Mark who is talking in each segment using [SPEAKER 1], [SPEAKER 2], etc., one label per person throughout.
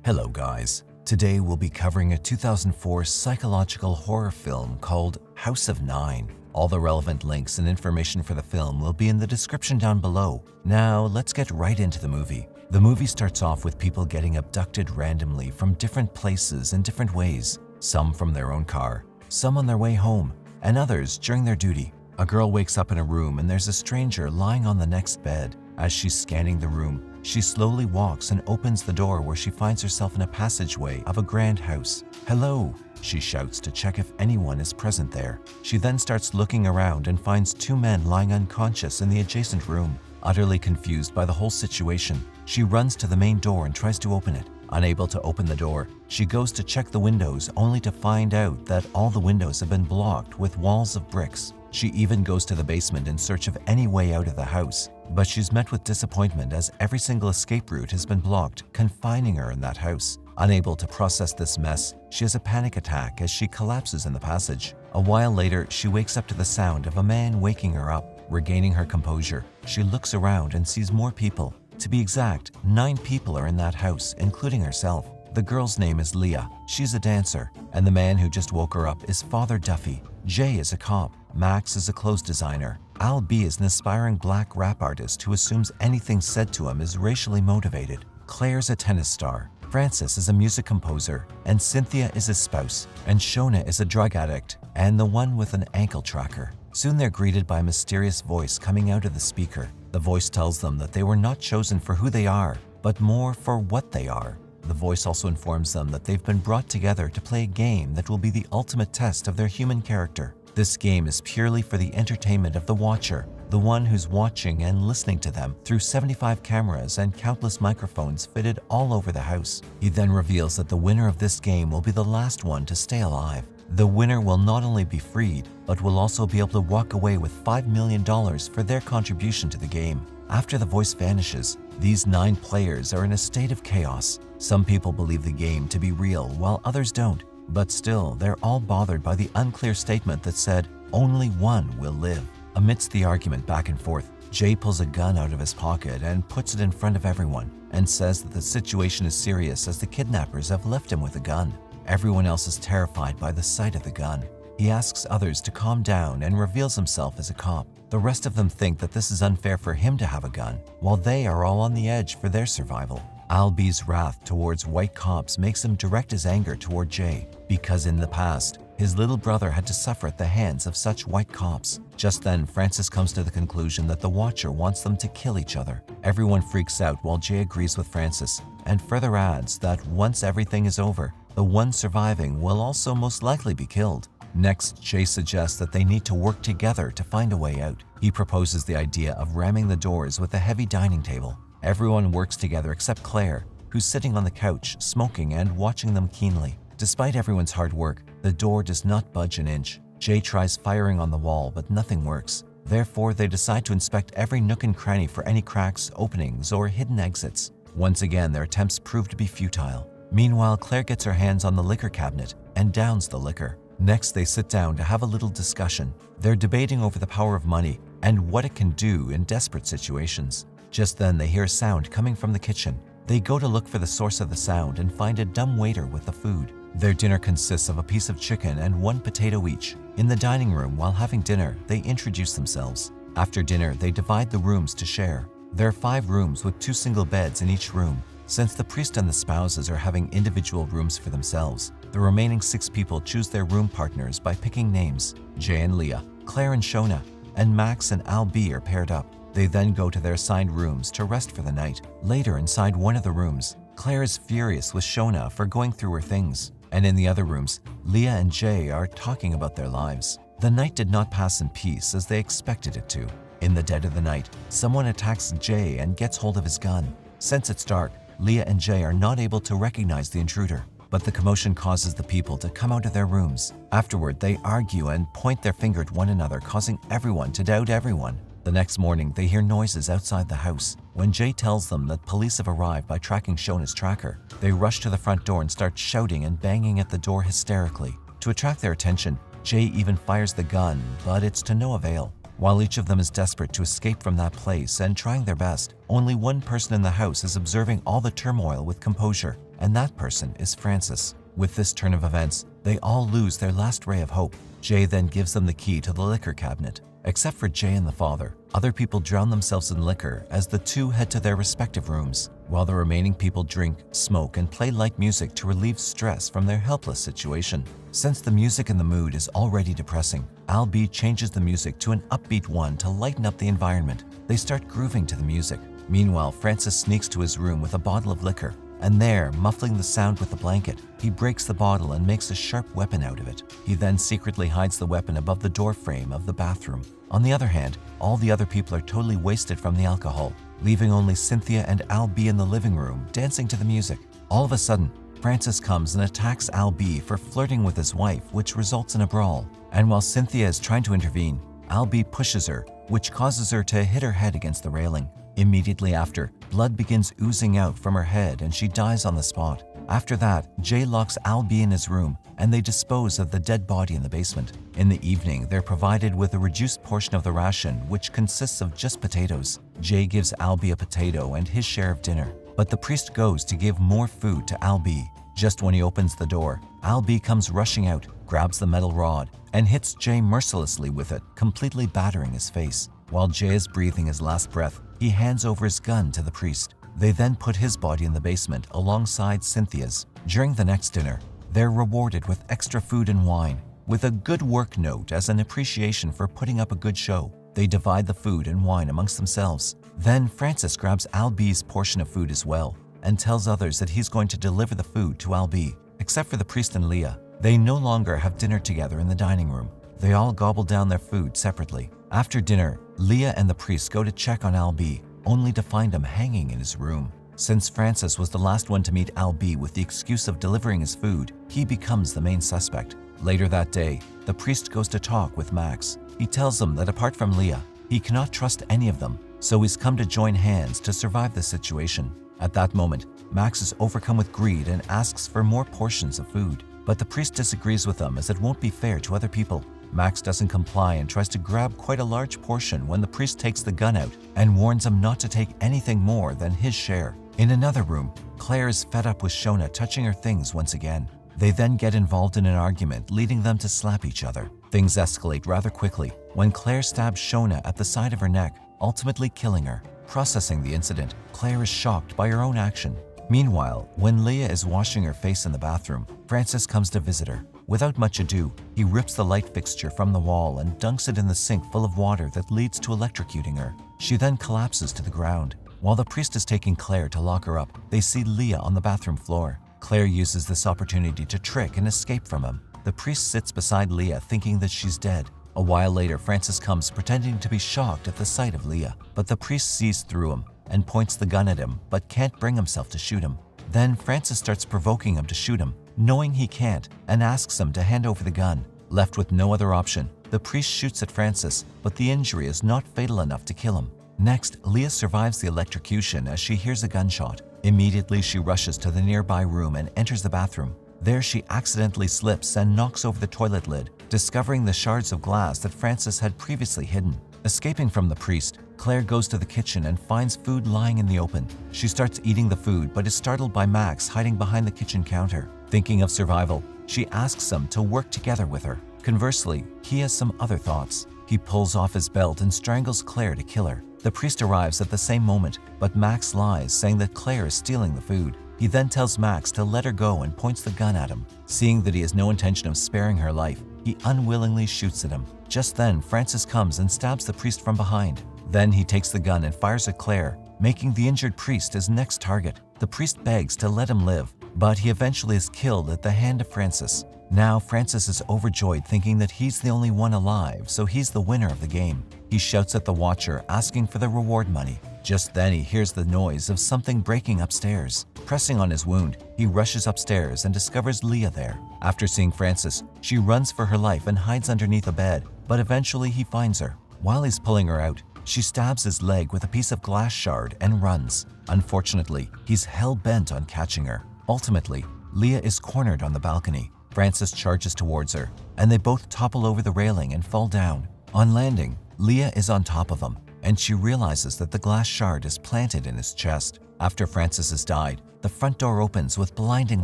[SPEAKER 1] Hello guys, today we'll be covering a 2004 psychological horror film called House of Nine. All the relevant links and information for the film will be in the description down below. Now let's get right into the movie. The movie starts off with people getting abducted randomly from different places in different ways, some from their own car, some on their way home, and others during their duty. A girl wakes up in a room and there's a stranger lying on the next bed. As she's scanning the room, she slowly walks and opens the door where she finds herself in a passageway of a grand house. "Hello," she shouts to check if anyone is present there. She then starts looking around and finds two men lying unconscious in the adjacent room. Utterly confused by the whole situation, she runs to the main door and tries to open it. Unable to open the door, she goes to check the windows only to find out that all the windows have been blocked with walls of bricks. She even goes to the basement in search of any way out of the house, but she's met with disappointment as every single escape route has been blocked, confining her in that house. Unable to process this mess, she has a panic attack as she collapses in the passage. A while later, she wakes up to the sound of a man waking her up. Regaining her composure, she looks around and sees more people. To be exact, 9 people are in that house, including herself. The girl's name is Leah. She's a dancer, and the man who just woke her up is Father Duffy. Jay is a cop. Max is a clothes designer. Al B is an aspiring black rap artist who assumes anything said to him is racially motivated. Claire's a tennis star. Francis is a music composer, and Cynthia is his spouse, and Shona is a drug addict, and the one with an ankle tracker. Soon they're greeted by a mysterious voice coming out of the speaker. The voice tells them that they were not chosen for who they are, but more for what they are. The voice also informs them that they've been brought together to play a game that will be the ultimate test of their human character. This game is purely for the entertainment of the watcher, the one who's watching and listening to them through 75 cameras and countless microphones fitted all over the house. He then reveals that the winner of this game will be the last one to stay alive. The winner will not only be freed, but will also be able to walk away with $5 million for their contribution to the game. After the voice vanishes, these 9 players are in a state of chaos. Some people believe the game to be real, while others don't. But still, they're all bothered by the unclear statement that said, "Only one will live." Amidst the argument back and forth, Jay pulls a gun out of his pocket and puts it in front of everyone and says that the situation is serious as the kidnappers have left him with a gun. Everyone else is terrified by the sight of the gun. He asks others to calm down and reveals himself as a cop. The rest of them think that this is unfair for him to have a gun, while they are all on the edge for their survival. Al B's wrath towards white cops makes him direct his anger toward Jay, because in the past, his little brother had to suffer at the hands of such white cops. Just then, Francis comes to the conclusion that the Watcher wants them to kill each other. Everyone freaks out while Jay agrees with Francis, and further adds that once everything is over, the one surviving will also most likely be killed. Next, Jay suggests that they need to work together to find a way out. He proposes the idea of ramming the doors with a heavy dining table. Everyone works together except Claire, who's sitting on the couch, smoking and watching them keenly. Despite everyone's hard work, the door does not budge an inch. Jay tries firing on the wall, but nothing works. Therefore, they decide to inspect every nook and cranny for any cracks, openings, or hidden exits. Once again, their attempts prove to be futile. Meanwhile, Claire gets her hands on the liquor cabinet and downs the liquor. Next, they sit down to have a little discussion. They're debating over the power of money and what it can do in desperate situations. Just then, they hear a sound coming from the kitchen. They go to look for the source of the sound and find a dumb waiter with the food. Their dinner consists of a piece of chicken and 1 potato each. In the dining room, while having dinner, they introduce themselves. After dinner, they divide the rooms to share. There are 5 rooms with 2 single beds in each room. Since the priest and the spouses are having individual rooms for themselves, the remaining 6 people choose their room partners by picking names. Jay and Leah, Claire and Shona, and Max and Al B are paired up. They then go to their assigned rooms to rest for the night. Later, inside one of the rooms, Claire is furious with Shona for going through her things. And in the other rooms, Leah and Jay are talking about their lives. The night did not pass in peace as they expected it to. In the dead of the night, someone attacks Jay and gets hold of his gun. Since it's dark, Leah and Jay are not able to recognize the intruder, but the commotion causes the people to come out of their rooms. Afterward, they argue and point their finger at one another, causing everyone to doubt everyone. The next morning, they hear noises outside the house. When Jay tells them that police have arrived by tracking Shona's tracker, they rush to the front door and start shouting and banging at the door hysterically. To attract their attention, Jay even fires the gun, but it's to no avail. While each of them is desperate to escape from that place and trying their best, only one person in the house is observing all the turmoil with composure. and that person is Francis. With this turn of events, they all lose their last ray of hope. Jay then gives them the key to the liquor cabinet. Except for Jay and the father, other people drown themselves in liquor as the two head to their respective rooms, while the remaining people drink, smoke, and play light music to relieve stress from their helpless situation. Since the music and the mood is already depressing, Al B changes the music to an upbeat one to lighten up the environment. They start grooving to the music. Meanwhile, Francis sneaks to his room with a bottle of liquor, and there, muffling the sound with a blanket, he breaks the bottle and makes a sharp weapon out of it. He then secretly hides the weapon above the door frame of the bathroom. On the other hand, all the other people are totally wasted from the alcohol, leaving only Cynthia and Al B in the living room dancing to the music. All of a sudden, Francis comes and attacks Al B for flirting with his wife, which results in a brawl. And while Cynthia is trying to intervene, Al B pushes her, which causes her to hit her head against the railing. Immediately after, blood begins oozing out from her head and she dies on the spot. After that, Jay locks Al B in his room and they dispose of the dead body in the basement. In the evening, they're provided with a reduced portion of the ration, which consists of just potatoes. Jay gives Al B a potato and his share of dinner, but the priest goes to give more food to Al B. Just when he opens the door, Al B comes rushing out, grabs the metal rod, and hits Jay mercilessly with it, completely battering his face. While Jay is breathing his last breath, he hands over his gun to the priest. They then put his body in the basement alongside Cynthia's. During the next dinner, they're rewarded with extra food and wine, with a good work note as an appreciation for putting up a good show. They divide the food and wine amongst themselves. Then Francis grabs Al B's portion of food as well and tells others that he's going to deliver the food to Al B. Except for the priest and Leah, they no longer have dinner together in the dining room. They all gobble down their food separately. After dinner, Leah and the priest go to check on Al B, only to find him hanging in his room. Since Francis was the last one to meet Al B with the excuse of delivering his food, he becomes the main suspect. Later that day, the priest goes to talk with Max. He tells him that apart from Leah, he cannot trust any of them, so he's come to join hands to survive the situation. At that moment, Max is overcome with greed and asks for more portions of food, but the priest disagrees with him as it won't be fair to other people. Max doesn't comply and tries to grab quite a large portion when the priest takes the gun out and warns him not to take anything more than his share. In another room, Claire is fed up with Shona touching her things once again. They then get involved in an argument, leading them to slap each other. Things escalate rather quickly when Claire stabs Shona at the side of her neck, ultimately killing her. Processing the incident, Claire is shocked by her own action. Meanwhile, when Leah is washing her face in the bathroom, Francis comes to visit her. Without much ado, he rips the light fixture from the wall and dunks it in the sink full of water that leads to electrocuting her. She then collapses to the ground. While the priest is taking Claire to lock her up, they see Leah on the bathroom floor. Claire uses this opportunity to trick and escape from him. The priest sits beside Leah thinking that she's dead. A while later, Francis comes pretending to be shocked at the sight of Leah, but the priest sees through him and points the gun at him but can't bring himself to shoot him. Then Francis starts provoking him to shoot him, knowing he can't, and asks him to hand over the gun. Left with no other option, the priest shoots at Francis, but the injury is not fatal enough to kill him. Next, Leah survives the electrocution as she hears a gunshot. Immediately, she rushes to the nearby room and enters the bathroom. There, she accidentally slips and knocks over the toilet lid, discovering the shards of glass that Francis had previously hidden. Escaping from the priest, Claire goes to the kitchen and finds food lying in the open. She starts eating the food but is startled by Max hiding behind the kitchen counter. Thinking of survival, she asks him to work together with her. Conversely, he has some other thoughts. He pulls off his belt and strangles Claire to kill her. The priest arrives at the same moment, but Max lies, saying that Claire is stealing the food. He then tells Max to let her go and points the gun at him. Seeing that he has no intention of sparing her life, he unwillingly shoots at him. Just then, Francis comes and stabs the priest from behind. Then he takes the gun and fires at Claire, making the injured priest his next target. The priest begs to let him live, but he eventually is killed at the hand of Francis. Now Francis is overjoyed, thinking that he's the only one alive, so he's the winner of the game. He shouts at the watcher, asking for the reward money. Just then he hears the noise of something breaking upstairs. Pressing on his wound, he rushes upstairs and discovers Leah there. After seeing Francis, she runs for her life and hides underneath a bed, but eventually he finds her. While he's pulling her out, she stabs his leg with a piece of glass shard and runs. Unfortunately, he's hell-bent on catching her. Ultimately, Leah is cornered on the balcony. Francis charges towards her, and they both topple over the railing and fall down. On landing, Leah is on top of him, and she realizes that the glass shard is planted in his chest. After Francis has died, The front door opens with blinding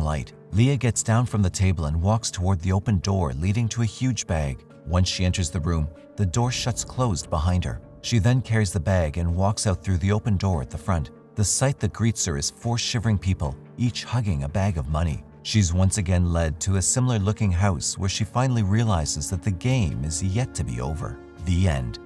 [SPEAKER 1] light. Leah gets down from the table and walks toward the open door leading to a huge bag. Once she enters the room, the door shuts closed behind her. She then carries the bag and walks out through the open door at the front. The sight that greets her is 4 shivering people, each hugging a bag of money. She's once again led to a similar-looking house where she finally realizes that the game is yet to be over. The end.